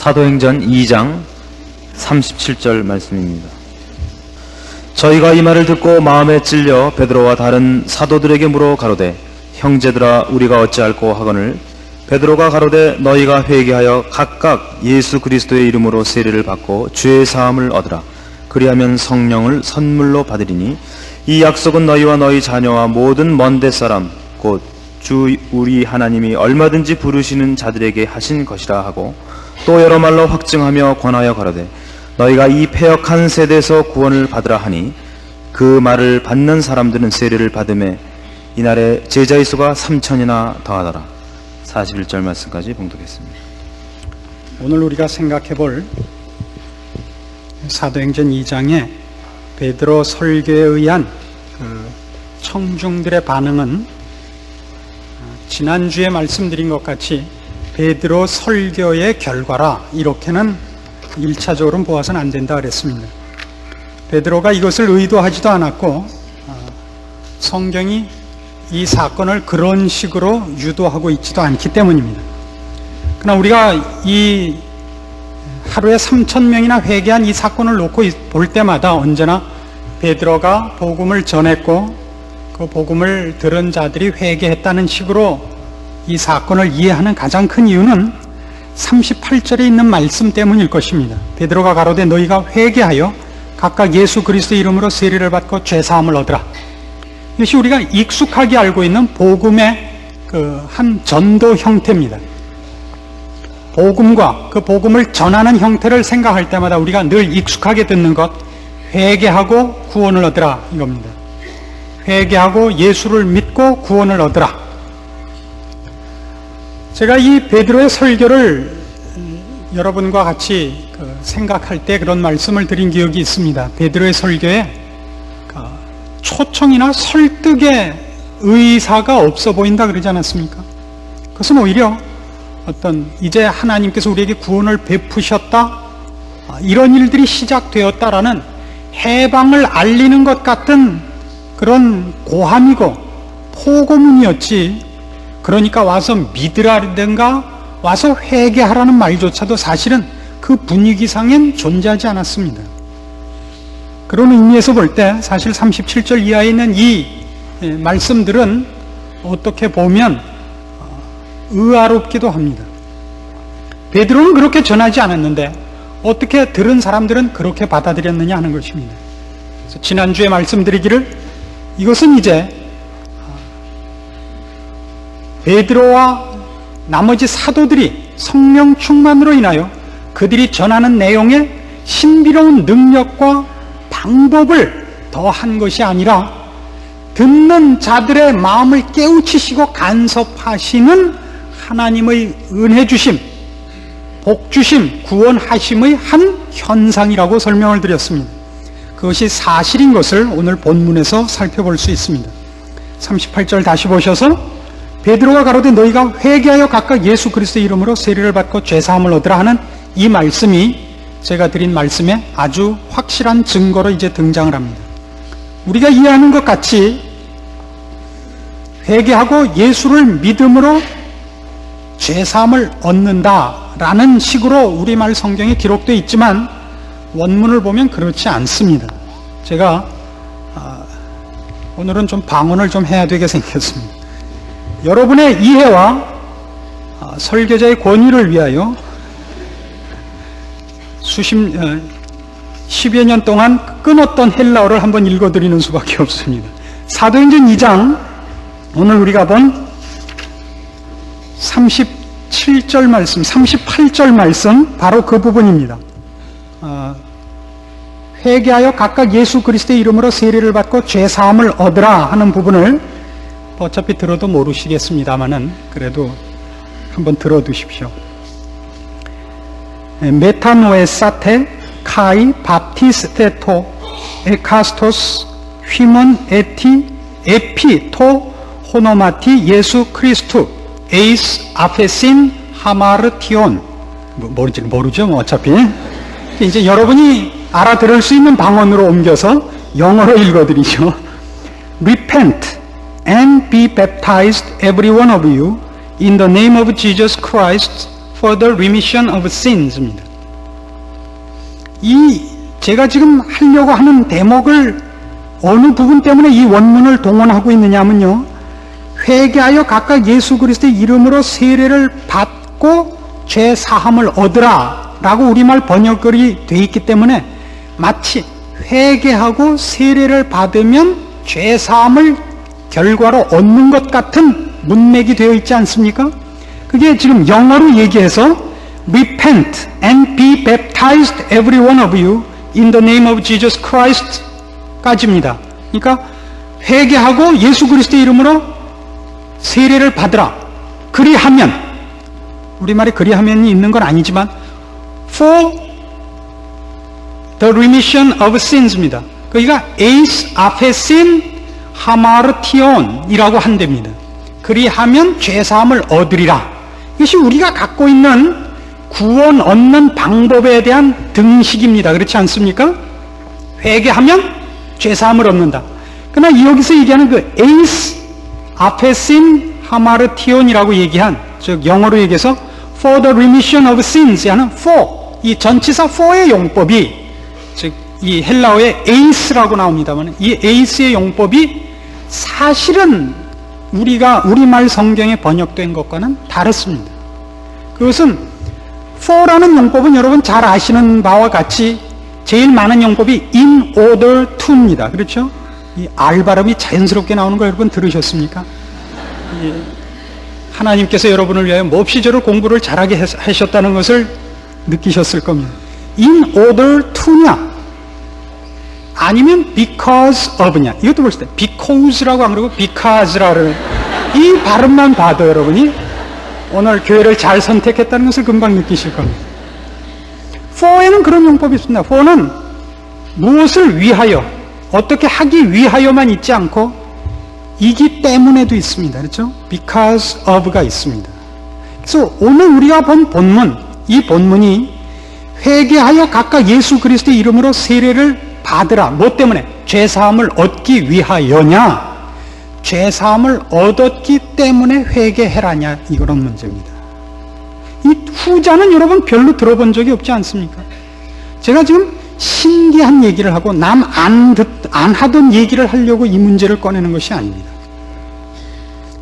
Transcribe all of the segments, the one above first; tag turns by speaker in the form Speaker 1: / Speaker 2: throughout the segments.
Speaker 1: 사도행전 2장 37절 말씀입니다. 저희가 이 말을 듣고 마음에 찔려 베드로와 다른 사도들에게 물어 가로되 형제들아 우리가 어찌할꼬 하거늘 베드로가 가로되 너희가 회개하여 각각 예수 그리스도의 이름으로 세례를 받고 죄 사함을 얻으라. 그리하면 성령을 선물로 받으리니 이 약속은 너희와 너희 자녀와 모든 먼데 사람 곧 주 우리 하나님이 얼마든지 부르시는 자들에게 하신 것이라 하고 또 여러 말로 확증하며 권하여 가로되 너희가 이 패역한 세대에서 구원을 받으라 하니 그 말을 받는 사람들은 세례를 받음에 이날에 제자의 수가 3,000이나 더하더라. 41절 말씀까지 봉독했습니다.
Speaker 2: 오늘 우리가 생각해 볼 사도행전 2장의 베드로 설교에 의한 청중들의 반응은 지난주에 말씀드린 것 같이 베드로 설교의 결과라 이렇게는 1차적으로는 보아서는 안 된다 그랬습니다. 베드로가 이것을 의도하지도 않았고 성경이 이 사건을 그런 식으로 유도하고 있지도 않기 때문입니다. 그러나 우리가 이 하루에 3,000명이나 회개한 이 사건을 놓고 볼 때마다 언제나 베드로가 복음을 전했고 그 복음을 들은 자들이 회개했다는 식으로 이 사건을 이해하는 가장 큰 이유는 38절에 있는 말씀 때문일 것입니다. 베드로가 가로되 너희가 회개하여 각각 예수 그리스도 이름으로 세례를 받고 죄사함을 얻으라. 이것이 우리가 익숙하게 알고 있는 복음의 한 전도 형태입니다. 복음과 그 복음을 전하는 형태를 생각할 때마다 우리가 늘 익숙하게 듣는 것, 회개하고 구원을 얻으라 이겁니다. 회개하고 예수를 믿고 구원을 얻으라. 제가 이 베드로의 설교를 여러분과 같이 생각할 때 그런 말씀을 드린 기억이 있습니다. 베드로의 설교에 초청이나 설득의 의사가 없어 보인다 그러지 않았습니까? 그것은 오히려 어떤 이제 하나님께서 우리에게 구원을 베푸셨다, 이런 일들이 시작되었다라는 해방을 알리는 것 같은 그런 고함이고 포고문이었지, 그러니까 와서 믿으라든가 와서 회개하라는 말조차도 사실은 그 분위기상엔 존재하지 않았습니다. 그런 의미에서 볼 때 사실 37절 이하에 있는 이 말씀들은 어떻게 보면 의아롭기도 합니다. 베드로는 그렇게 전하지 않았는데 어떻게 들은 사람들은 그렇게 받아들였느냐 하는 것입니다. 그래서 지난주에 말씀드리기를 이것은 이제 베드로와 나머지 사도들이 성령 충만으로 인하여 그들이 전하는 내용에 신비로운 능력과 방법을 더한 것이 아니라 듣는 자들의 마음을 깨우치시고 간섭하시는 하나님의 은혜 주심, 복 주심, 구원하심의 한 현상이라고 설명을 드렸습니다. 그것이 사실인 것을 오늘 본문에서 살펴볼 수 있습니다. 38절 다시 보셔서 베드로가 가로되 너희가 회개하여 각각 예수 그리스도의 이름으로 세례를 받고 죄사함을 얻으라 하는 이 말씀이 제가 드린 말씀에 아주 확실한 증거로 이제 등장을 합니다. 우리가 이해하는 것 같이 회개하고 예수를 믿음으로 죄사함을 얻는다라는 식으로 우리말 성경에 기록되어 있지만 원문을 보면 그렇지 않습니다. 제가 오늘은 좀 방언을 좀 해야 되게 생겼습니다. 여러분의 이해와 설교자의 권위를 위하여 10여 년 동안 끊었던 헬라어를 한번 읽어드리는 수밖에 없습니다. 사도행전 2장 오늘 우리가 본 37절 말씀, 38절 말씀 바로 그 부분입니다. 회개하여 각각 예수 그리스도의 이름으로 세례를 받고 죄사함을 얻으라 하는 부분을 어차피 들어도 모르시겠습니다만은 그래도 한번 들어두십시오. 메타노에사테 카이 밥티스테토 에카스토스 휘먼 에티 에피 토 호노마티 예수 크리스투 에이스 아페신 하마르티온 모르죠 어차피. 이제 여러분이 알아들을 수 있는 방언으로 옮겨서 영어로 읽어드리죠. Repent and be baptized every one of you in the name of Jesus Christ for the remission of sins입니다. 제가 지금 하려고 하는 대목을 어느 부분 때문에 이 원문을 동원하고 있느냐면요, 회개하여 각각 예수 그리스도의 이름으로 세례를 받고 죄 사함을 얻으라 라고 우리말 번역글이 돼 있기 때문에 마치 회개하고 세례를 받으면 죄 사함을 결과로 얻는 것 같은 문맥이 되어 있지 않습니까? 그게 지금 영어로 얘기해서 Repent and be baptized every one of you in the name of Jesus Christ 까지입니다. 그러니까 회개하고 예수 그리스도의 이름으로 세례를 받으라. 그리하면, 우리말에 그리하면이 있는 건 아니지만 for the remission of sins입니다. 그러니까 eis aphesin hamartion이라고 한답니다. 그리하면 죄사함을 얻으리라. 이것이 우리가 갖고 있는 구원 얻는 방법에 대한 등식입니다. 그렇지 않습니까? 회개하면 죄사함을 얻는다. 그러나 여기서 얘기하는 그 eis aphesin hamartion이라고 얘기한, 즉 영어로 얘기해서 for the remission of sins 하는 for, 이 전치사 for의 용법이, 즉 이 헬라어의 eis라고 나옵니다만 이 eis의 용법이 사실은 우리말 성경에 번역된 것과는 다릅니다. 그것은 for라는 용법은 여러분 잘 아시는 바와 같이 제일 많은 용법이 in order to입니다. 그렇죠? 이 R 발음이 자연스럽게 나오는 거 여러분 들으셨습니까? 하나님께서 여러분을 위하여 몹시 저를 공부를 잘하게 하셨다는 것을 느끼셨을 겁니다. in order to냐 아니면 because of냐, 이것도 보실 때 because라고 안 그러고 because라고 그러는, 이 발음만 봐도 여러분이 오늘 교회를 잘 선택했다는 것을 금방 느끼실 겁니다. for에는 그런 용법이 있습니다. for는 무엇을 위하여, 어떻게 하기 위하여만 있지 않고 이기 때문에도 있습니다. 그렇죠? because of가 있습니다. 그래서 오늘 우리가 본 본문, 이 본문이 회개하여 각각 예수 그리스도의 이름으로 세례를 받으라. 뭐 때문에? 죄사함을 얻기 위하여냐? 죄사함을 얻었기 때문에 회개해라냐? 이런 문제입니다. 이 후자는 여러분 별로 들어본 적이 없지 않습니까? 제가 지금 신기한 얘기를 하고 남 안 하던 얘기를 하려고 이 문제를 꺼내는 것이 아닙니다.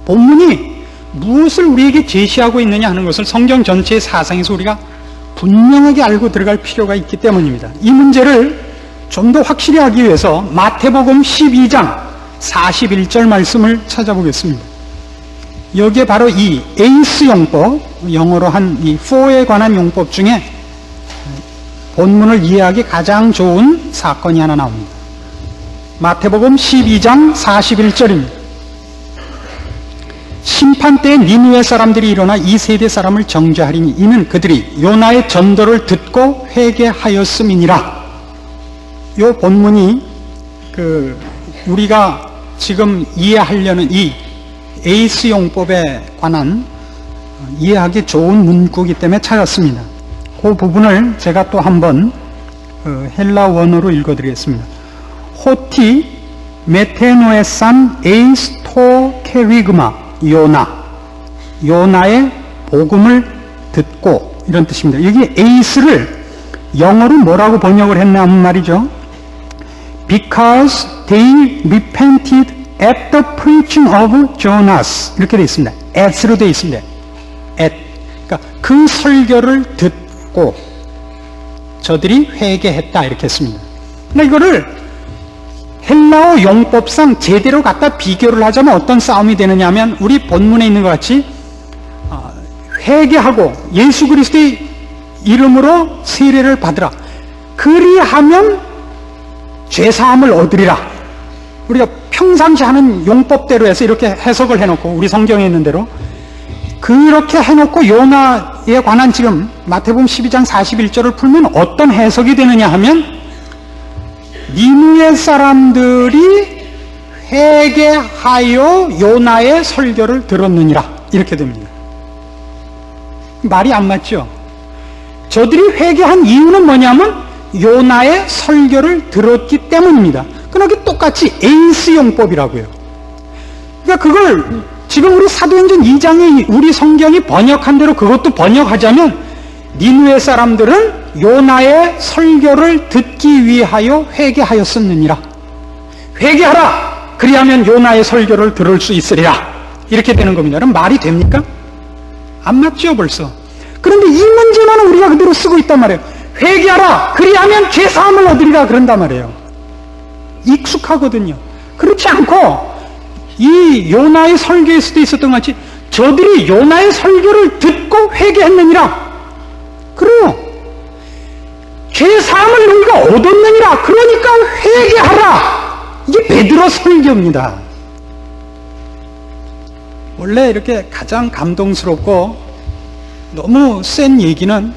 Speaker 2: 본문이 무엇을 우리에게 제시하고 있느냐 하는 것을 성경 전체의 사상에서 우리가 분명하게 알고 들어갈 필요가 있기 때문입니다. 이 문제를 좀 더 확실히 하기 위해서 마태복음 12장 41절 말씀을 찾아보겠습니다. 여기에 바로 이 에이스 용법, 영어로 한 이 for에 관한 용법 중에 본문을 이해하기 가장 좋은 사건이 하나 나옵니다. 마태복음 12장 41절입니다. 심판 때에 니느웨 사람들이 일어나 이 세대 사람을 정죄하리니 이는 그들이 요나의 전도를 듣고 회개하였음이니라. 이 본문이 우리가 지금 이해하려는 이 에이스 용법에 관한 이해하기 좋은 문구이기 때문에 찾았습니다. 그 부분을 제가 또 한번 헬라 원어로 읽어드리겠습니다. 호티 메테노에산 에이스 토 케위그마 요나의 복음을 듣고, 이런 뜻입니다. 여기 에이스를 영어로 뭐라고 번역을 했냐면 말이죠. Because they repented at the preaching of Jonas, 이렇게 되어 있습니다. at로 되어 있습니다. at. 그러니까 그 설교를 듣고 저들이 회개했다, 이렇게 했습니다. 근데 이거를 헬라어 용법상 제대로 갖다 비교를 하자면 어떤 싸움이 되느냐 하면 우리 본문에 있는 것 같이 회개하고 예수 그리스도의 이름으로 세례를 받으라. 그리하면 죄사함을 얻으리라. 우리가 평상시 하는 용법대로 해서 이렇게 해석을 해놓고, 우리 성경에 있는 대로 그렇게 해놓고 요나에 관한 지금 마태복음 12장 41절을 풀면 어떤 해석이 되느냐 하면 니느웨 사람들이 회개하여 요나의 설교를 들었느니라, 이렇게 됩니다. 말이 안 맞죠? 저들이 회개한 이유는 뭐냐면 요나의 설교를 들었기 때문입니다. 그러나 똑같이 에이스 용법이라고요. 그러니까 그걸 지금 우리 사도행전 2장에 우리 성경이 번역한 대로 그것도 번역하자면 니느웨 사람들은 요나의 설교를 듣기 위하여 회개하였었느니라. 회개하라! 그리하면 요나의 설교를 들을 수 있으리라. 이렇게 되는 겁니다. 그럼 말이 됩니까? 안 맞죠, 벌써. 그런데 이 문제만은 우리가 그대로 쓰고 있단 말이에요. 회개하라! 그리하면 죄사함을 얻으리라. 그런단 말이에요. 익숙하거든요. 그렇지 않고 이 요나의 설교에서도 있었던 것 같이 저들이 요나의 설교를 듣고 회개했느니라. 그래요. 죄사함을 너희가 얻었느니라. 그러니까 회개하라. 이게 베드로 설교입니다. 원래 이렇게 가장 감동스럽고 너무 센 얘기는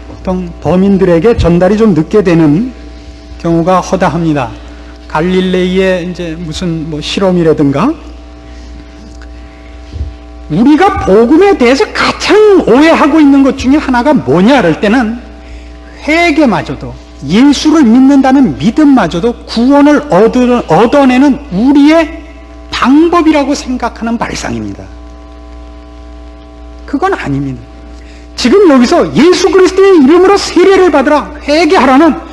Speaker 2: 보통 범인들에게 전달이 좀 늦게 되는 경우가 허다합니다. 갈릴레이의 이제 무슨 뭐 실험이라든가, 우리가 복음에 대해서 가장 오해하고 있는 것 중에 하나가 뭐냐 할 때는 회개마저도, 예수를 믿는다는 믿음마저도 구원을 얻어내는 우리의 방법이라고 생각하는 발상입니다. 그건 아닙니다. 지금 여기서 예수 그리스도의 이름으로 세례를 받으라, 회개하라는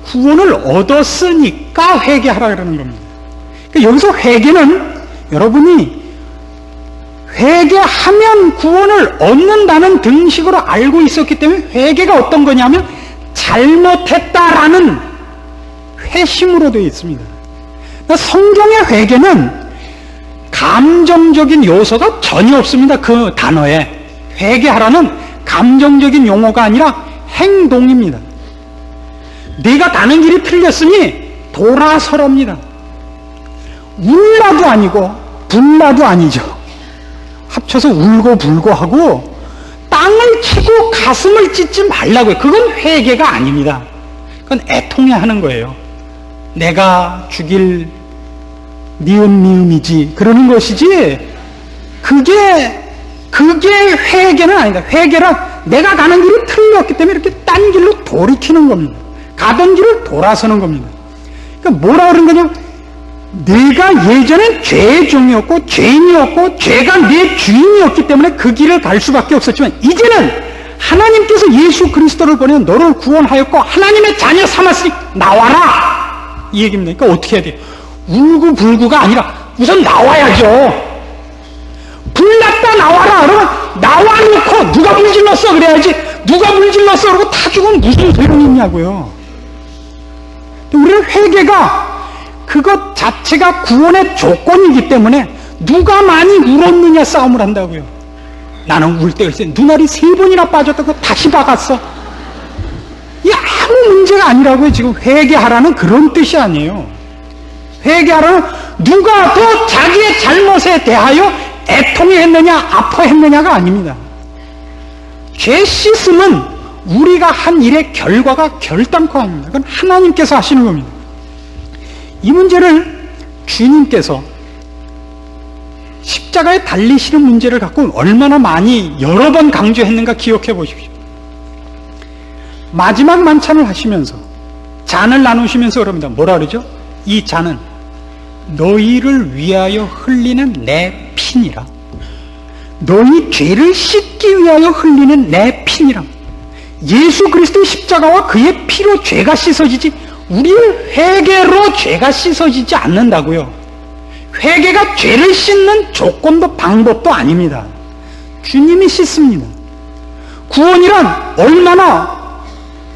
Speaker 2: 구원을 얻었으니까 회개하라 그러는 겁니다. 그러니까 여기서 회개는 여러분이 회개하면 구원을 얻는다는 등식으로 알고 있었기 때문에 회개가 어떤 거냐면 잘못했다라는 회심으로 되어 있습니다. 그러니까 성경의 회개는 감정적인 요소가 전혀 없습니다. 그 단어에 회개하라는 감정적인 용어가 아니라 행동입니다. 네가 가는 길이 틀렸으니 돌아서랍니다. 울라도 아니고 불라도 아니죠. 합쳐서 울고 불고 하고 땅을 치고 가슴을 찢지 말라고요. 그건 회개가 아닙니다. 그건 애통해하는 거예요. 내가 죽일 니은이지 그러는 것이지, 그게 회개는 아니다. 회개란 내가 가는 길이 틀렸기 때문에 이렇게 딴 길로 돌이키는 겁니다. 가던 길을 돌아서는 겁니다. 그러니까 뭐라 그런 거냐면, 내가 예전엔 죄의 종이었고 죄인이었고 죄가 내 주인이었기 때문에 그 길을 갈 수밖에 없었지만, 이제는 하나님께서 예수 그리스도를 보내 너를 구원하였고 하나님의 자녀 삼았으니 나와라, 이 얘기입니다. 그러니까 어떻게 해야 돼요? 울고 불고가 아니라 우선 나와야죠. 불났다 나와라. 그러면 나와놓고 누가 불질렀어 그래야지. 누가 불질렀어 그러고 다 죽으면 무슨 소용이 있냐고요. 우리는 회개가 그것 자체가 구원의 조건이기 때문에 누가 많이 울었느냐 싸움을 한다고요. 나는 울 때가 있어요. 눈알이 3번이나 빠졌다고 다시 박았어. 이게 아무 문제가 아니라고요. 지금 회개하라는 그런 뜻이 아니에요. 회개하라는 누가 더 자기의 잘못에 대하여 애통했느냐 아파했느냐가 아닙니다. 죄 씻음은 우리가 한 일의 결과가 결단코 아닙니다. 그건 하나님께서 하시는 겁니다. 이 문제를 주님께서 십자가에 달리시는 문제를 갖고 얼마나 많이 여러 번 강조했는가 기억해 보십시오. 마지막 만찬을 하시면서 잔을 나누시면서 그럽니다. 뭐라 그러죠? 이 잔은 너희를 위하여 흘리는 내 피니라. 너희 죄를 씻기 위하여 흘리는 내 피니라. 예수 그리스도의 십자가와 그의 피로 죄가 씻어지지, 우리의 회개로 죄가 씻어지지 않는다고요. 회개가 죄를 씻는 조건도 방법도 아닙니다. 주님이 씻습니다. 구원이란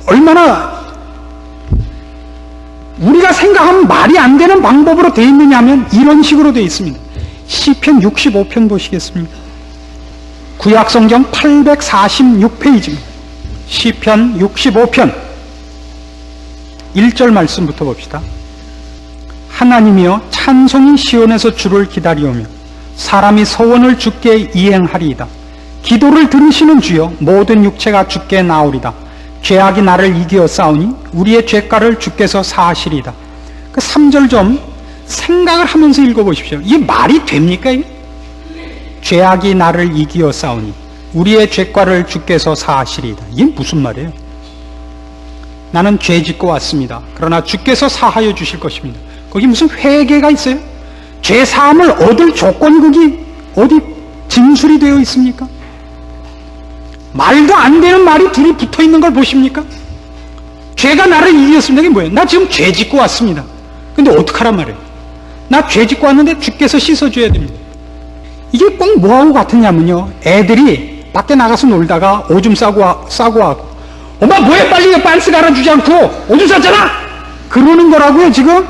Speaker 2: 얼마나 우리가 생각하면 말이 안 되는 방법으로 되어 있느냐 하면 이런 식으로 되어 있습니다. 시편 65편 보시겠습니다. 구약성경 846페이지입니다. 시편 65편 1절 말씀부터 봅시다. 하나님이여 찬송이 시온에서 주를 기다리오며 사람이 서원을 주께 이행하리이다. 기도를 들으시는 주여 모든 육체가 주께 나오리다. 죄악이 나를 이기어 싸우니 우리의 죄가를 주께서 사하시리이다. 그 3절 좀 생각을 하면서 읽어보십시오. 이게 말이 됩니까? 이게? 죄악이 나를 이기어 싸우니 우리의 죄가를 주께서 사하시리이다. 이게 무슨 말이에요? 나는 죄 짓고 왔습니다. 그러나 주께서 사하여 주실 것입니다. 거기 무슨 회개가 있어요? 죄 사함을 얻을 조건이 거기 어디 진술이 되어 있습니까? 말도 안 되는 말이 둘이 붙어 있는 걸 보십니까? 죄가 나를 이겼습니다. 이게 뭐예요? 나 지금 죄 짓고 왔습니다. 근데 어떡하란 말이에요? 나 죄 짓고 왔는데 주께서 씻어줘야 됩니다. 이게 꼭 뭐하고 같으냐면요, 애들이 밖에 나가서 놀다가 오줌 싸고 하고, 엄마 뭐해, 빨리 빤스 갈아주지 않고 오줌 쌌잖아, 그러는 거라고요. 지금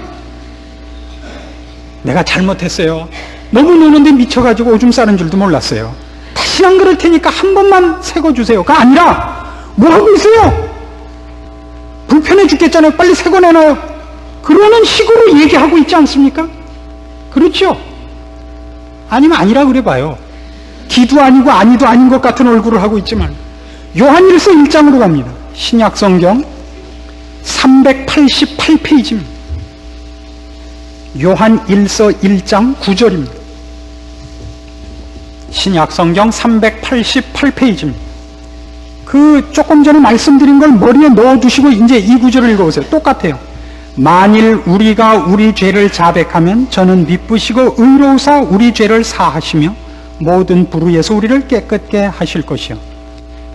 Speaker 2: 내가 잘못했어요, 너무 노는데 미쳐가지고 오줌 싸는 줄도 몰랐어요, 다시 안 그럴 테니까 한 번만 세거주세요가 아니라 뭐하고 있어요? 불편해 죽겠잖아요, 빨리 세거내놔요, 그러는 식으로 얘기하고 있지 않습니까? 그렇죠? 아니면 아니라 그래봐요. 기도 아니고 아니도 아닌 것 같은 얼굴을 하고 있지만. 요한일서 1장으로 갑니다. 신약성경 388페이지입니다. 요한일서 1장 9절입니다. 신약성경 388페이지입니다. 그 조금 전에 말씀드린 걸 머리에 넣어두시고 이제 이 구절을 읽어보세요. 똑같아요. 만일 우리가 우리 죄를 자백하면 저는 미쁘시고 의로우사 우리 죄를 사하시며 모든 불의에서 우리를 깨끗게 하실 것이요.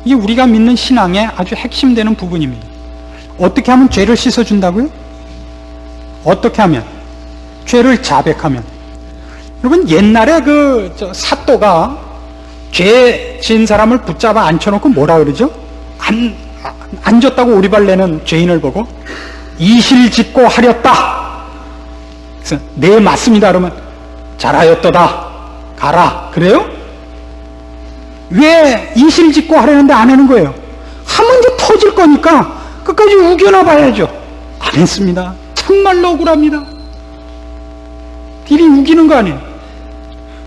Speaker 2: 이게 우리가 믿는 신앙의 아주 핵심되는 부분입니다. 어떻게 하면 죄를 씻어준다고요? 어떻게 하면? 죄를 자백하면. 여러분, 옛날에 사또가 죄 지은 사람을 붙잡아 앉혀놓고 뭐라 그러죠? 앉았다고 오리발 내는 죄인을 보고 이실직고 하렸다. 그래서 네, 맞습니다. 그러면 잘하였도다, 가라, 그래요? 왜 이실직고 하려는데 안 하는 거예요? 하면 이제 터질 거니까 끝까지 우겨나 봐야죠. 안 했습니다. 정말로 억울합니다. 딜이 우기는 거 아니에요?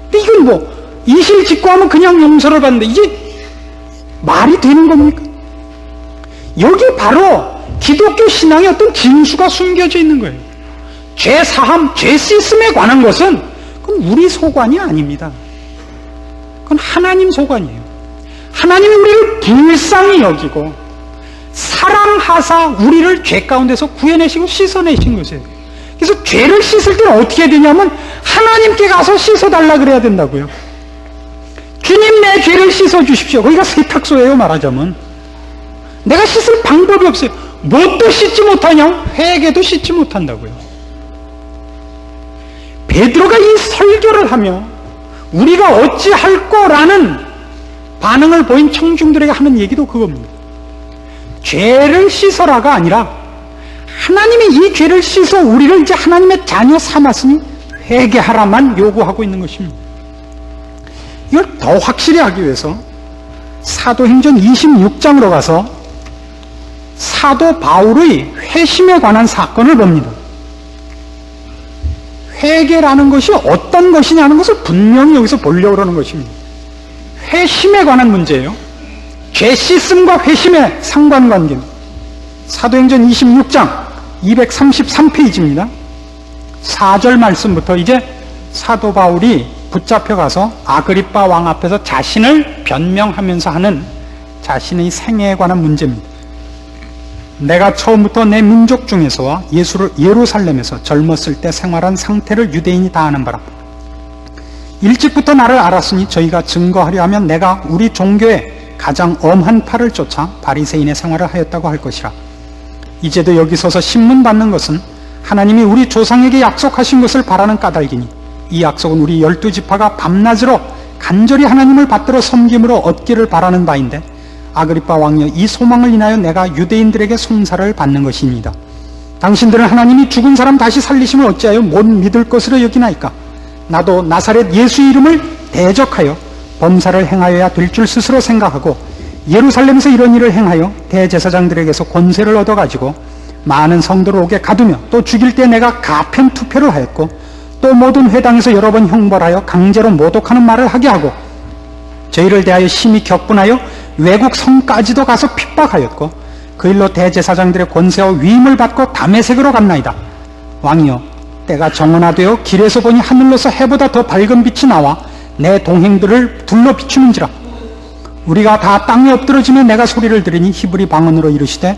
Speaker 2: 근데 이건 뭐 이실직고 하면 그냥 용서를 받는데 이게 말이 되는 겁니까? 여기 바로 기독교 신앙의 어떤 진수가 숨겨져 있는 거예요. 죄 사함, 죄 씻음에 관한 것은 그건 우리 소관이 아닙니다. 그건 하나님 소관이에요. 하나님이 우리를 불쌍히 여기고 사랑하사 우리를 죄 가운데서 구해내시고 씻어내신 것이에요. 그래서 죄를 씻을 때는 어떻게 해야 되냐면 하나님께 가서 씻어달라 그래야 된다고요. 주님, 내 죄를 씻어주십시오. 거기가 세탁소예요, 말하자면. 내가 씻을 방법이 없어요. 뭣도 씻지 못하냐? 회개도 씻지 못한다고요. 베드로가 이 설교를 하며 우리가 어찌할 거라는 반응을 보인 청중들에게 하는 얘기도 그겁니다. 죄를 씻어라가 아니라 하나님이 이 죄를 씻어 우리를 이제 하나님의 자녀 삼았으니 회개하라만 요구하고 있는 것입니다. 이걸 더 확실히 하기 위해서 사도행전 26장으로 가서 사도 바울의 회심에 관한 사건을 봅니다. 회개라는 것이 어떤 것이냐는 것을 분명히 여기서 보려고 그러는 것입니다. 회심에 관한 문제예요. 죄 씻음과 회심의 상관관계입니다. 사도행전 26장 233페이지입니다. 4절 말씀부터 이제 사도 바울이 붙잡혀가서 아그리빠 왕 앞에서 자신을 변명하면서 하는 자신의 생애에 관한 문제입니다. 내가 처음부터 내 민족 중에서와 예루살렘에서 젊었을 때 생활한 상태를 유대인이 다 아는 바라. 일찍부터 나를 알았으니 저희가 증거하려 하면 내가 우리 종교에 가장 엄한 팔을 쫓아 바리새인의 생활을 하였다고 할 것이라. 이제도 여기 서서 신문 받는 것은 하나님이 우리 조상에게 약속하신 것을 바라는 까닭이니 이 약속은 우리 12지파가 밤낮으로 간절히 하나님을 받들어 섬김으로 얻기를 바라는 바인데 아그리빠 왕이여, 이 소망을 인하여 내가 유대인들에게 송사를 받는 것입니다. 당신들은 하나님이 죽은 사람 다시 살리심을 어찌하여 못 믿을 것으로 여기나이까? 나도 나사렛 예수 이름을 대적하여 범사를 행하여야 될 줄 스스로 생각하고 예루살렘에서 이런 일을 행하여 대제사장들에게서 권세를 얻어가지고 많은 성도를 오게 가두며 또 죽일 때 내가 가편 투표를 하였고 또 모든 회당에서 여러 번 형벌하여 강제로 모독하는 말을 하게 하고 저희를 대하여 심히 격분하여 외국 성까지도 가서 핍박하였고 그 일로 대제사장들의 권세와 위임을 받고 다메섹으로 갔나이다. 왕이여, 때가 정원화되어 길에서 보니 하늘로서 해보다 더 밝은 빛이 나와 내 동행들을 둘러 비추는지라. 우리가 다 땅에 엎드러지며 내가 소리를 들으니 히브리 방언으로 이르시되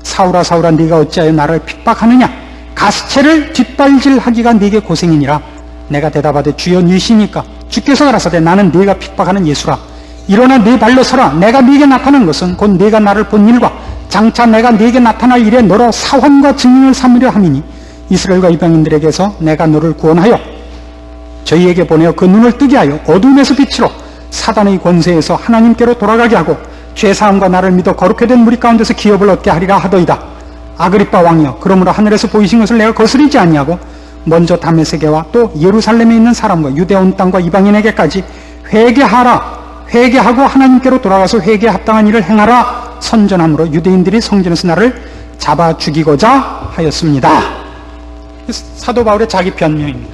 Speaker 2: 사울아 사울아 네가 어찌하여 나를 핍박하느냐? 가스채를 뒷발질하기가 네게 고생이니라. 내가 대답하되 주여 니시니까 주께서 가라사대 나는 네가 핍박하는 예수라. 일어나 네 발로 서라. 내가 네게 나타난 것은 곧 네가 나를 본 일과 장차 내가 네게 나타날 일에 너로 사환과 증인을 삼으려 함이니 이스라엘과 이방인들에게서 내가 너를 구원하여 저희에게 보내어 그 눈을 뜨게 하여 어둠에서 빛으로 사단의 권세에서 하나님께로 돌아가게 하고 죄사함과 나를 믿어 거룩히 된 무리 가운데서 기업을 얻게 하리라 하더이다. 아그리빠 왕이여, 그러므로 하늘에서 보이신 것을 내가 거스리지 아니하고 먼저 다메섹에와 또 예루살렘에 있는 사람과 유대아 온 땅과 이방인에게까지 회개하고 하나님께로 돌아가서 회개에 합당한 일을 행하라 선전함으로 유대인들이 성전에서 나를 잡아 죽이고자 하였습니다. 사도 바울의 자기 변명입니다.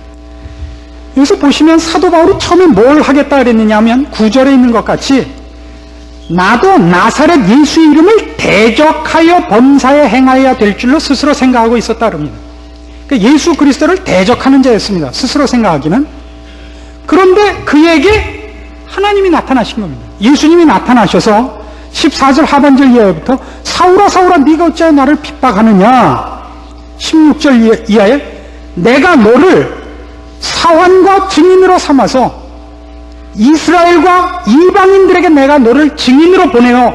Speaker 2: 여기서 보시면 사도 바울이 처음에 뭘 하겠다 그랬느냐 하면 9절에 있는 것 같이 나도 나사렛 예수의 이름을 대적하여 범사에 행하여야 될 줄로 스스로 생각하고 있었다 그럽니다. 그러니까 예수 그리스도를 대적하는 자였습니다. 스스로 생각하기는. 그런데 그에게 하나님이 나타나신 겁니다. 예수님이 나타나셔서 14절 하반절 이하부터 사울아 사울아 네가 어찌하여 나를 핍박하느냐, 16절 이하에 내가 너를 사환과 증인으로 삼아서 이스라엘과 이방인들에게 내가 너를 증인으로 보내어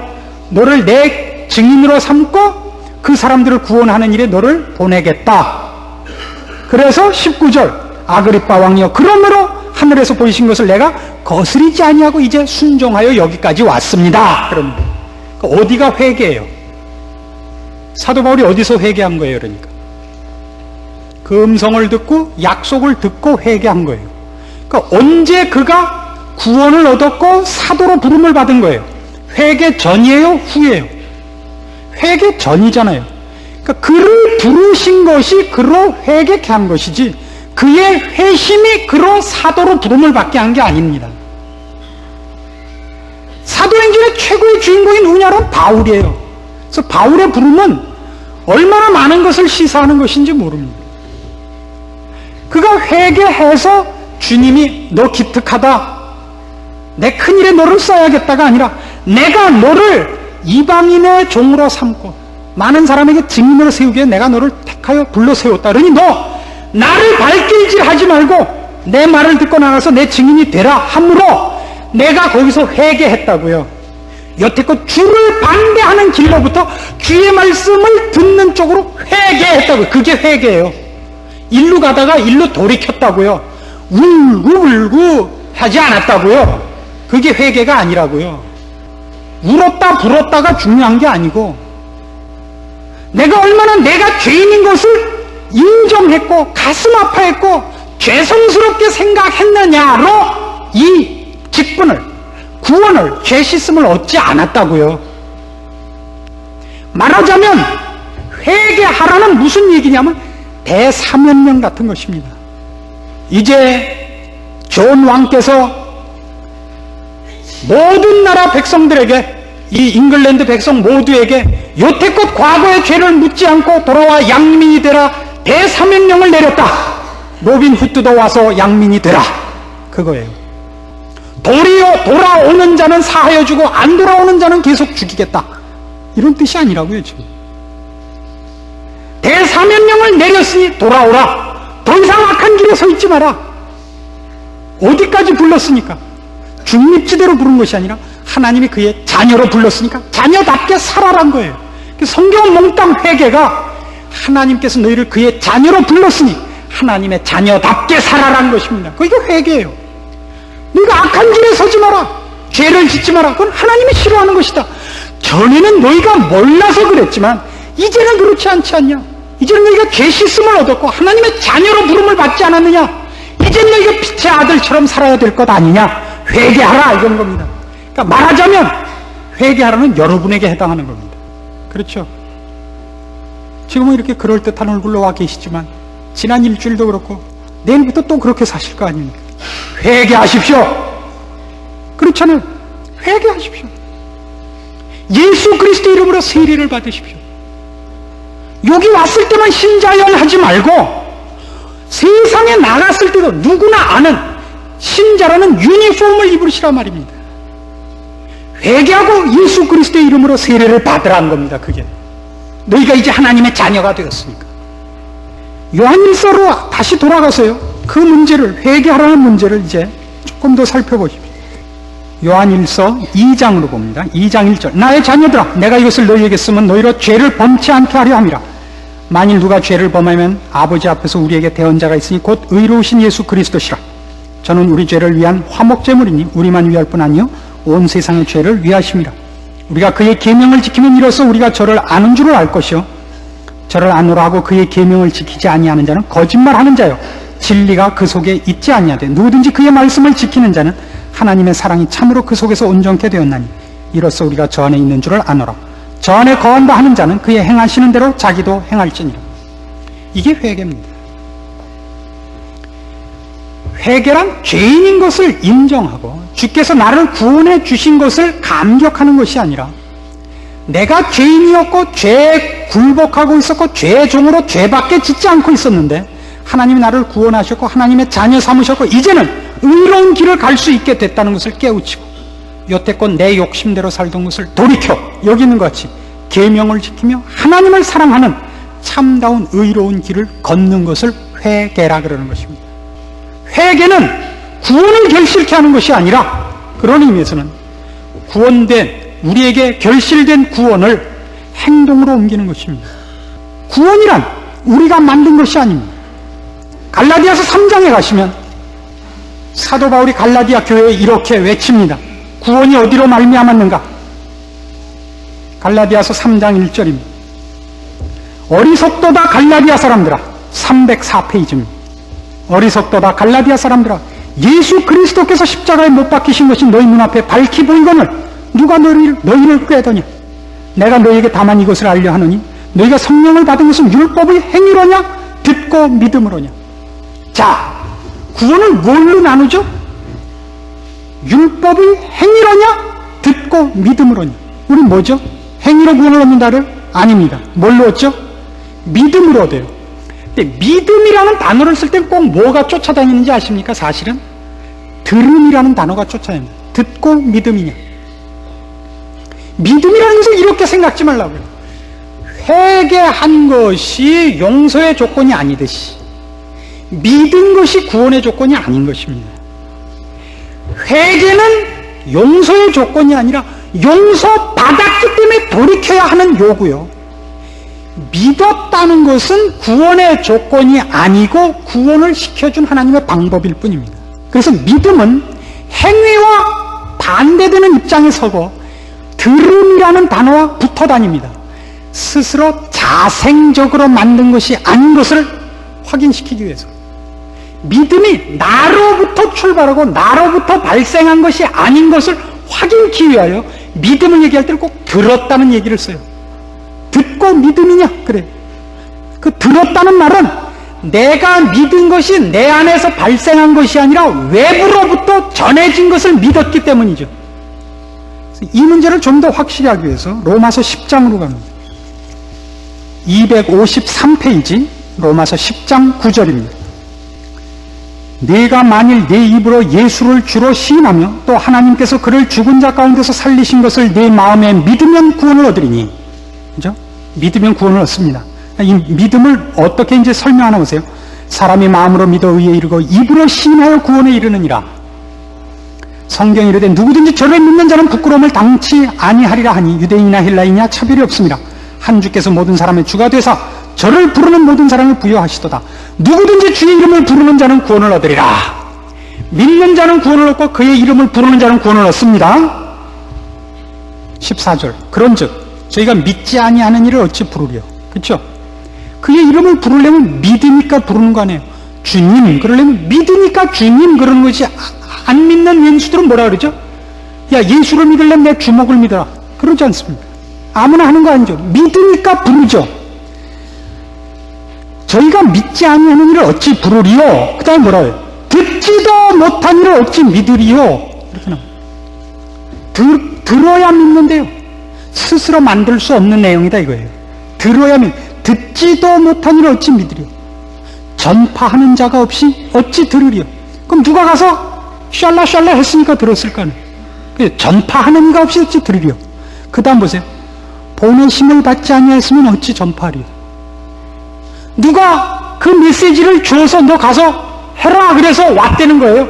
Speaker 2: 너를 내 증인으로 삼고 그 사람들을 구원하는 일에 너를 보내겠다. 그래서 19절 아그리빠 왕이여, 그러므로 하늘에서 보이신 것을 내가 거스리지 아니하고 이제 순종하여 여기까지 왔습니다. 그럼 어디가 회개예요? 사도 바울이 어디서 회개한 거예요? 그러니까 그 음성을 듣고 약속을 듣고 회개한 거예요. 그러니까 언제 그가 구원을 얻었고 사도로 부름을 받은 거예요? 회개 전이에요? 후예요? 회개 전이잖아요. 그러니까 그를 부르신 것이 그로 회개케 한 것이지 그의 회심이 그로 사도로 부름을 받게 한 게 아닙니다. 사도행전의 최고의 주인공인 우냐는 바울이에요. 그래서 바울의 부름은 얼마나 많은 것을 시사하는 것인지 모릅니다. 그가 회개해서 주님이 너 기특하다, 내 큰일에 너를 써야겠다가 아니라 내가 너를 이방인의 종으로 삼고 많은 사람에게 증인으로 세우기 위해 내가 너를 택하여 불러 세웠다. 그러니 너 나를 발길질하지 말고 내 말을 듣고 나가서 내 증인이 되라 함으로 내가 거기서 회개했다고요. 여태껏 주를 반대하는 길로부터 주의 말씀을 듣는 쪽으로 회개했다고요. 그게 회개예요. 일로 가다가 일로 돌이켰다고요. 울고 하지 않았다고요. 그게 회개가 아니라고요. 울었다 불었다가 중요한 게 아니고 내가 얼마나 내가 죄인인 것을 인정했고 가슴 아파했고 죄성스럽게 생각했느냐로 이 직분을, 구원을, 죄 씻음을 얻지 않았다고요. 말하자면 회개하라는 무슨 얘기냐면 대사면령 같은 것입니다. 이제 존 왕께서 모든 나라 백성들에게, 이 잉글랜드 백성 모두에게 여태껏 과거의 죄를 묻지 않고 돌아와 양민이 되라 대사면령을 내렸다. 로빈 후드도 와서 양민이 되라. 그거예요. 도리어 돌아오는 자는 사하여 주고 안 돌아오는 자는 계속 죽이겠다. 이런 뜻이 아니라고요. 지금 대사면령을 내렸으니 돌아오라. 더 이상 악한 길에 서 있지 마라. 어디까지 불렀으니까? 중립지대로 부른 것이 아니라 하나님이 그의 자녀로 불렀으니까 자녀답게 살아란 거예요. 성경 몽땅 회개가 하나님께서 너희를 그의 자녀로 불렀으니 하나님의 자녀답게 살아란 것입니다. 그게 회개예요. 너희가 악한 길에 서지 마라, 죄를 짓지 마라. 그건 하나님이 싫어하는 것이다. 전에는 너희가 몰라서 그랬지만 이제는 그렇지 않지 않냐? 이제는 너희가 죄 씻음을 얻었고 하나님의 자녀로 부름을 받지 않았느냐? 이제는 너희가 빛의 아들처럼 살아야 될 것 아니냐? 회개하라, 이런 겁니다. 그러니까 말하자면 회개하라는 여러분에게 해당하는 겁니다. 그렇죠? 지금은 이렇게 그럴듯한 얼굴로 와 계시지만 지난 일주일도 그렇고 내일부터 또 그렇게 사실 거 아닙니까? 회개하십시오. 그렇잖아요. 회개하십시오. 예수 그리스도 이름으로 세례를 받으십시오. 여기 왔을 때만 신자연 하지 말고 세상에 나갔을 때도 누구나 아는 신자라는 유니폼을 입으시란 말입니다. 회개하고 예수 그리스도의 이름으로 세례를 받으라는 겁니다. 그게 너희가 이제 하나님의 자녀가 되었으니까. 요한일서로 다시 돌아가서요, 그 문제를, 회개하라는 문제를 이제 조금 더 살펴보십시오. 요한일서 2장으로 봅니다. 2장 1절. 나의 자녀들아, 내가 이것을 너희에게 쓰면 너희로 죄를 범치 않게 하려 함이라. 만일 누가 죄를 범하면 아버지 앞에서 우리에게 대언자가 있으니 곧 의로우신 예수 그리스도시라. 저는 우리 죄를 위한 화목제물이니 우리만 위할 뿐 아니요 온 세상의 죄를 위하심이라. 우리가 그의 계명을 지키면 이로써 우리가 저를 아는 줄을 알 것이요 저를 아노라 하고 그의 계명을 지키지 아니하는 자는 거짓말하는 자요 진리가 그 속에 있지 아니하되 누구든지 그의 말씀을 지키는 자는 하나님의 사랑이 참으로 그 속에서 온전케 되었나니 이로써 우리가 저 안에 있는 줄을 아노라. 저 안에 거한다 하는 자는 그의 행하시는 대로 자기도 행할지니라. 이게 회개입니다. 회개란 죄인인 것을 인정하고 주께서 나를 구원해 주신 것을 감격하는 것이 아니라 내가 죄인이었고 죄에 굴복하고 있었고 죄의 종으로 죄밖에 짓지 않고 있었는데 하나님이 나를 구원하셨고 하나님의 자녀 삼으셨고 이제는 의로운 길을 갈 수 있게 됐다는 것을 깨우치고 여태껏 내 욕심대로 살던 것을 돌이켜 여기 있는 것 같이 계명을 지키며 하나님을 사랑하는 참다운 의로운 길을 걷는 것을 회개라 그러는 것입니다. 회개는 구원을 결실케 하는 것이 아니라 그런 의미에서는 구원된 우리에게 결실된 구원을 행동으로 옮기는 것입니다. 구원이란 우리가 만든 것이 아닙니다. 갈라디아서 3장에 가시면 사도 바울이 갈라디아 교회에 이렇게 외칩니다. 구원이 어디로 말미암았는가? 갈라디아서 3장 1절입니다. 어리석도다 갈라디아 사람들아. 304페이지입니다. 어리석도다 갈라디아 사람들아. 예수 그리스도께서 십자가에 못 박히신 것이 너희 눈앞에 밝히 보이거늘 누가 너희를 꾀더냐? 내가 너희에게 다만 이것을 알려 하노니 너희가 성령을 받은 것은 율법의 행위로냐 듣고 믿음으로냐? 자, 구원을 뭘로 나누죠? 율법의 행위로냐 듣고 믿음으로냐? 우리 뭐죠? 행위로 구원을 얻는다를? 아닙니다. 뭘로 얻죠? 믿음으로 얻어요. 근데 믿음이라는 단어를 쓸 땐 꼭 뭐가 쫓아다니는지 아십니까? 사실은 들음이라는 단어가 쫓아다닙니다. 듣고 믿음이냐? 믿음이라는 것을 이렇게 생각지 말라고요. 회개한 것이 용서의 조건이 아니듯이 믿은 것이 구원의 조건이 아닌 것입니다. 회개는 용서의 조건이 아니라 용서받았기 때문에 돌이켜야 하는 요구요. 믿었다는 것은 구원의 조건이 아니고 구원을 시켜준 하나님의 방법일 뿐입니다. 그래서 믿음은 행위와 반대되는 입장에 서고 들음이라는 단어와 붙어 다닙니다. 스스로 자생적으로 만든 것이 아닌 것을 확인시키기 위해서. 믿음이 나로부터 출발하고 나로부터 발생한 것이 아닌 것을 확인하기 위하여 믿음을 얘기할 때는 꼭 들었다는 얘기를 써요. 듣고 믿음이냐? 그래. 그 들었다는 말은 내가 믿은 것이 내 안에서 발생한 것이 아니라 외부로부터 전해진 것을 믿었기 때문이죠. 이 문제를 좀 더 확실히 하기 위해서 로마서 10장으로 갑니다. 253페이지 로마서 10장 9절입니다. 네가 만일 네 입으로 예수를 주로 시인하며 또 하나님께서 그를 죽은 자 가운데서 살리신 것을 네 마음에 믿으면 구원을 얻으리니, 그죠? 믿으면 구원을 얻습니다. 이 믿음을 어떻게 이제 설명하나 보세요. 사람이 마음으로 믿어 의에 이르고 입으로 시인하여 구원에 이르느니라. 성경이 이르되 누구든지 저를 믿는 자는 부끄러움을 당치 아니하리라 하니 유대인이나 헬라인이나 차별이 없습니다. 한 주께서 모든 사람의 주가 되사 저를 부르는 모든 사람을 부여하시도다. 누구든지 주의 이름을 부르는 자는 구원을 얻으리라. 믿는 자는 구원을 얻고 그의 이름을 부르는 자는 구원을 얻습니다. 14절 그런즉 저희가 믿지 아니하는 이를 어찌 부르려. 그렇죠? 그의 이름을 부르려면 믿으니까 부르는 거 아니에요. 주님 그러려면 믿으니까 주님 그러는 거지. 안 믿는 왼수들은 뭐라 그러죠? 야, 예수를 믿으려면 내 주먹을 믿어라. 그러지 않습니다. 아무나 하는 거 아니죠. 믿으니까 부르죠. 저희가 믿지 아니하는 이를 어찌 부르리요? 그 다음에 뭐라 해요? 듣지도 못한 이를 어찌 믿으리요? 이렇게 나옵니다. 들어야 믿는데요. 스스로 만들 수 없는 내용이다 이거예요. 들어야 듣지도 못한 이를 어찌 믿으리요? 전파하는 자가 없이 어찌 들으리요? 그럼 누가 가서 샬라샬라 했으니까 들었을 거 아니에요. 전파하는 이가 없이 어찌 들으리요? 그 다음 보세요. 보내심을 받지 아니하였으면 어찌 전파하리요? 누가 그 메시지를 주어서 너 가서 해라 그래서 왔다는 거예요.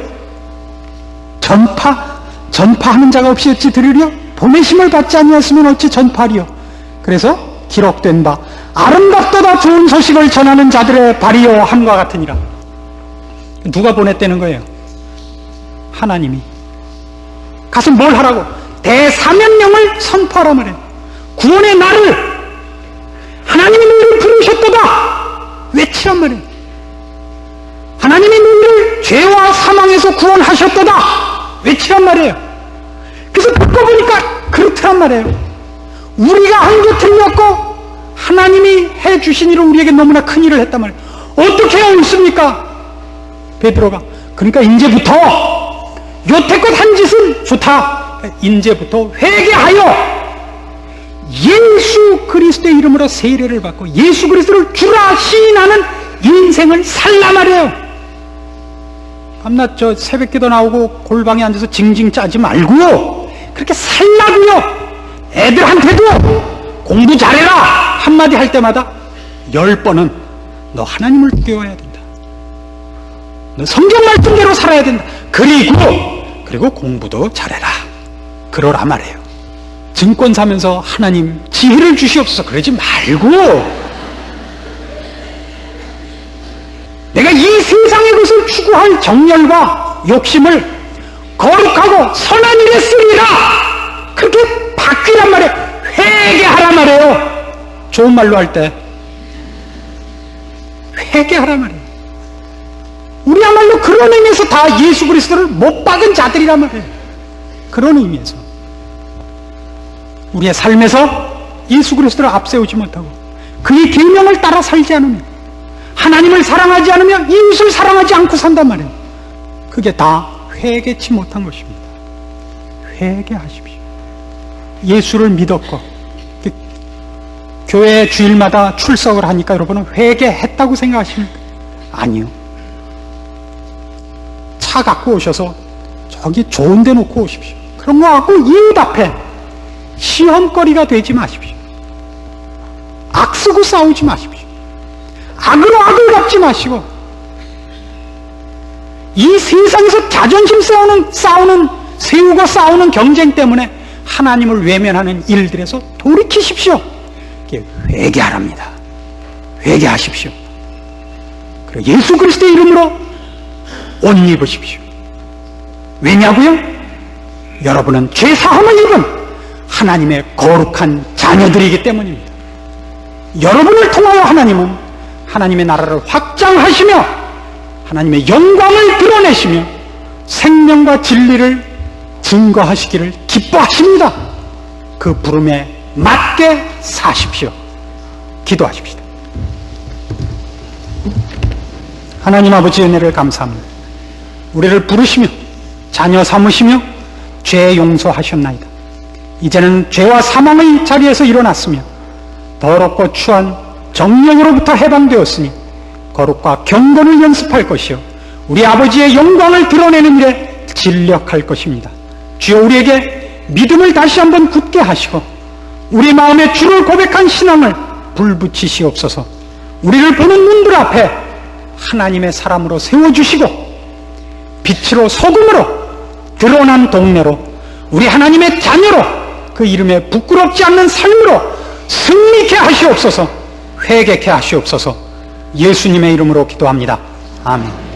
Speaker 2: 전파하는 자가 없이 어찌 들으려? 보내심을 받지 아니하였으면 어찌 전파하리요? 그래서 기록된 바 아름답도다 좋은 소식을 전하는 자들의 발이요 함과 같으니라. 누가 보냈다는 거예요? 하나님이. 가서 뭘 하라고? 대사명령을 선포하라 말이에요. 구원의 날을 하나님이 너희를 부르셨도다 외치란 말이에요. 하나님이 너희를 죄와 사망에서 구원하셨도다 외치란 말이에요. 그래서 듣고 보니까 그렇더란 말이에요. 우리가 한 게 틀렸고 하나님이 해주신 일을 우리에게 너무나 큰 일을 했단 말이에요. 어떻게 해야 옳습니까? 베드로가. 그러니까 이제부터 여태껏 한 짓은 좋다. 이제부터 회개하여 예수 그리스도의 이름으로 세례를 받고 예수 그리스도를 주라 시인하는 인생을 살라 말이에요. 밤낮 저 새벽기도 나오고 골방에 앉아서 징징 짜지 말고요. 그렇게 살라고요. 애들한테도 공부 잘해라 한마디 할 때마다 10번은 너 하나님을 두려워해야 된다. 너 성경 말씀대로 살아야 된다. 그리고 공부도 잘해라. 그러라 말이에요. 증권 사면서 하나님 지혜를 주시옵소서 그러지 말고 내가 이 세상의 것을 추구할 정열과 욕심을 거룩하고 선한 일에 쓰리라. 그렇게 바뀌란 말이에요. 회개하라 말이에요. 좋은 말로 할 때 회개하라 말이에요. 우리야말로 그런 의미에서 다 예수 그리스도를 못 박은 자들이란 말이에요. 그런 의미에서 우리의 삶에서 예수 그리스도를 앞세우지 못하고 그의 계명을 따라 살지 않으면 하나님을 사랑하지 않으면 이웃을 사랑하지 않고 산단 말이에요. 그게 다 회개치 못한 것입니다. 회개하십시오. 예수를 믿었고 교회 주일마다 출석을 하니까 여러분은 회개했다고 생각하십니까? 아니요. 차 갖고 오셔서 저기 좋은 데 놓고 오십시오. 그런 거 갖고 이웃 앞에 시험거리가 되지 마십시오. 악 쓰고 싸우지 마십시오. 악으로 악을 갚지 마시고 이 세상에서 자존심 세우고 싸우는 경쟁 때문에 하나님을 외면하는 일들에서 돌이키십시오. 회개하랍니다. 회개하십시오. 그리고 예수 그리스도의 이름으로 옷 입으십시오. 왜냐고요? 여러분은 죄 사함을 입은 하나님의 거룩한 자녀들이기 때문입니다. 여러분을 통하여 하나님은 하나님의 나라를 확장하시며 하나님의 영광을 드러내시며 생명과 진리를 증거하시기를 기뻐하십니다. 그 부름에 맞게 사십시오. 기도하십시다. 하나님 아버지 은혜를 감사합니다. 우리를 부르시며 자녀 삼으시며 죄 용서하셨나이다. 이제는 죄와 사망의 자리에서 일어났으며 더럽고 추한 정령으로부터 해방되었으니 거룩과 경건을 연습할 것이요 우리 아버지의 영광을 드러내는 일에 진력할 것입니다. 주여 우리에게 믿음을 다시 한번 굳게 하시고 우리 마음에 주를 고백한 신앙을 불붙이시옵소서. 우리를 보는 눈들 앞에 하나님의 사람으로 세워주시고 빛으로 소금으로 드러난 동네로 우리 하나님의 자녀로 그 이름에 부끄럽지 않는 삶으로 승리케 하시옵소서. 회개케 하시옵소서. 예수님의 이름으로 기도합니다. 아멘.